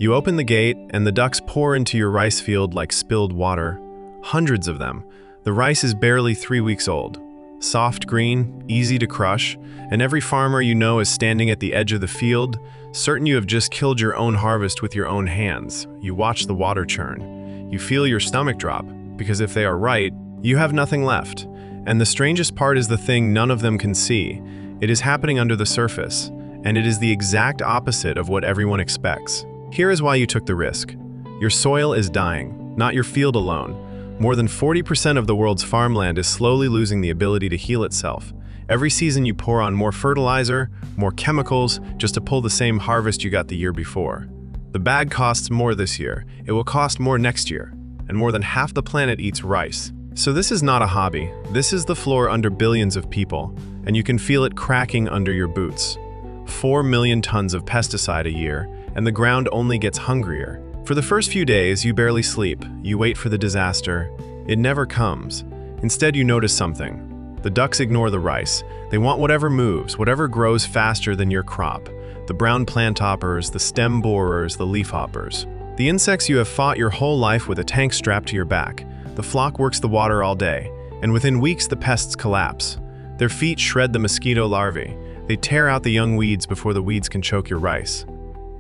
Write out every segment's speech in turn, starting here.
You open the gate, and the ducks pour into your rice field like spilled water. Hundreds of them. The rice is barely 3 weeks old. Soft green, easy to crush, and every farmer you know is standing at the edge of the field, certain you have just killed your own harvest with your own hands. You watch the water churn. You feel your stomach drop, because if they are right, you have nothing left. And the strangest part is the thing none of them can see. It is happening under the surface, and it is the exact opposite of what everyone expects. Here is why you took the risk. Your soil is dying, not your field alone. More than 40% of the world's farmland is slowly losing the ability to heal itself. Every season you pour on more fertilizer, more chemicals, just to pull the same harvest you got the year before. The bag costs more this year, it will cost more next year, and more than half the planet eats rice. So this is not a hobby, this is the floor under billions of people, and you can feel it cracking under your boots. 4 million tons of pesticide a year, and the ground only gets hungrier. For the first few days, you barely sleep. You wait for the disaster. It never comes. Instead, you notice something. The ducks ignore the rice. They want whatever moves, whatever grows faster than your crop. The brown planthoppers, the stem borers, the leafhoppers. The insects you have fought your whole life with a tank strapped to your back. The flock works the water all day, and within weeks the pests collapse. Their feet shred the mosquito larvae. They tear out the young weeds before the weeds can choke your rice.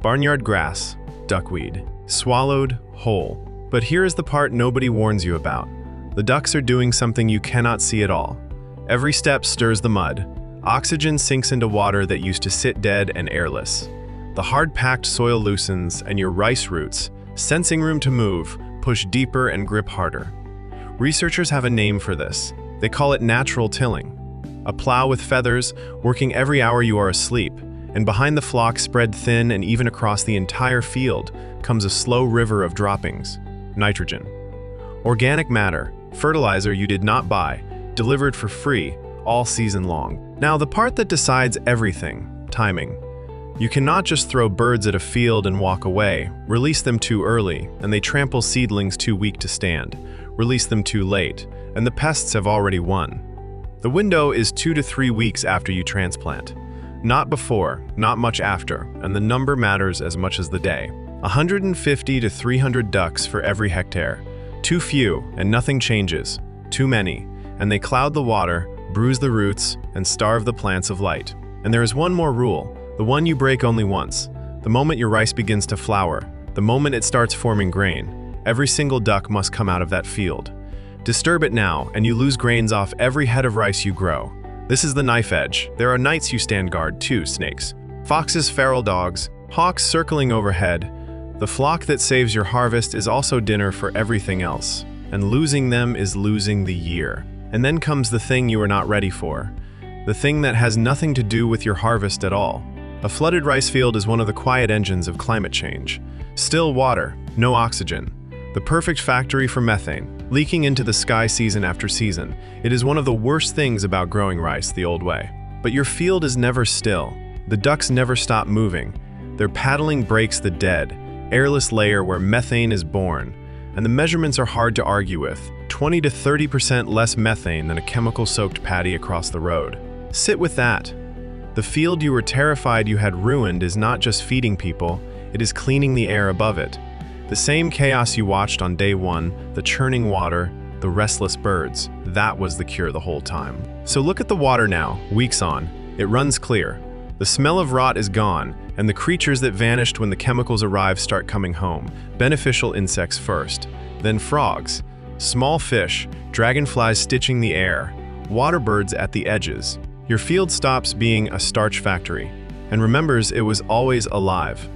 Barnyard grass, duckweed, swallowed whole. But here is the part nobody warns you about. The ducks are doing something you cannot see at all. Every step stirs the mud. Oxygen sinks into water that used to sit dead and airless. The hard-packed soil loosens, and your rice roots, sensing room to move, push deeper and grip harder. Researchers have a name for this. They call it natural tilling. A plow with feathers, working every hour you are asleep, and behind the flock, spread thin and even across the entire field, comes a slow river of droppings. Nitrogen. Organic matter, fertilizer you did not buy, delivered for free, all season long. Now, the part that decides everything, timing. You cannot just throw birds at a field and walk away, release them too early, and they trample seedlings too weak to stand. Release them too late, and the pests have already won. The window is 2 to 3 weeks after you transplant. Not before, not much after, and the number matters as much as the day. 150 to 300 ducks for every hectare. Too few, and nothing changes. Too many, and they cloud the water, bruise the roots, and starve the plants of light. And there is one more rule, the one you break only once. The moment your rice begins to flower, the moment it starts forming grain, every single duck must come out of that field. Disturb it now, and you lose grains off every head of rice you grow. This is the knife edge. There are nights you stand guard too, snakes. Foxes, feral dogs, hawks circling overhead. The flock that saves your harvest is also dinner for everything else. And losing them is losing the year. And then comes the thing you are not ready for. The thing that has nothing to do with your harvest at all. A flooded rice field is one of the quiet engines of climate change. Still water, no oxygen. The perfect factory for methane, leaking into the sky season after season. It is one of the worst things about growing rice the old way. But your field is never still. The ducks never stop moving. Their paddling breaks the dead, airless layer where methane is born. And the measurements are hard to argue with. 20 to 30% less methane than a chemical-soaked paddy across the road. Sit with that. The field you were terrified you had ruined is not just feeding people, it is cleaning the air above it. The same chaos you watched on day one, the churning water, the restless birds, that was the cure the whole time. So look at the water now, weeks on. It runs clear. The smell of rot is gone, and the creatures that vanished when the chemicals arrived start coming home. Beneficial insects first, then frogs, small fish, dragonflies stitching the air, water birds at the edges. Your field stops being a starch factory, and remembers it was always alive.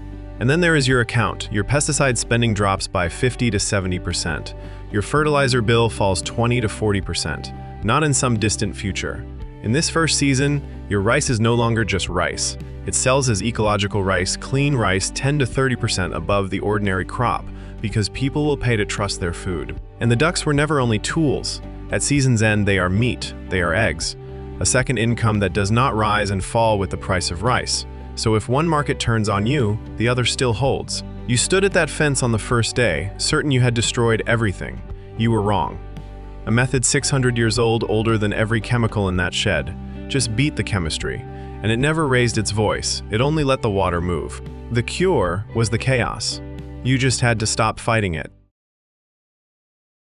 And then there is your account. Your pesticide spending drops by 50 to 70%. Your fertilizer bill falls 20 to 40%, not in some distant future. In this first season, your rice is no longer just rice. It sells as ecological rice, clean rice 10 to 30% above the ordinary crop, because people will pay to trust their food. And the ducks were never only tools. At season's end, they are meat, they are eggs. A second income that does not rise and fall with the price of rice. So if one market turns on you, the other still holds. You stood at that fence on the first day, certain you had destroyed everything. You were wrong. A method 600 years old, older than every chemical in that shed, just beat the chemistry, and it never raised its voice, it only let the water move. The cure was the chaos. You just had to stop fighting it.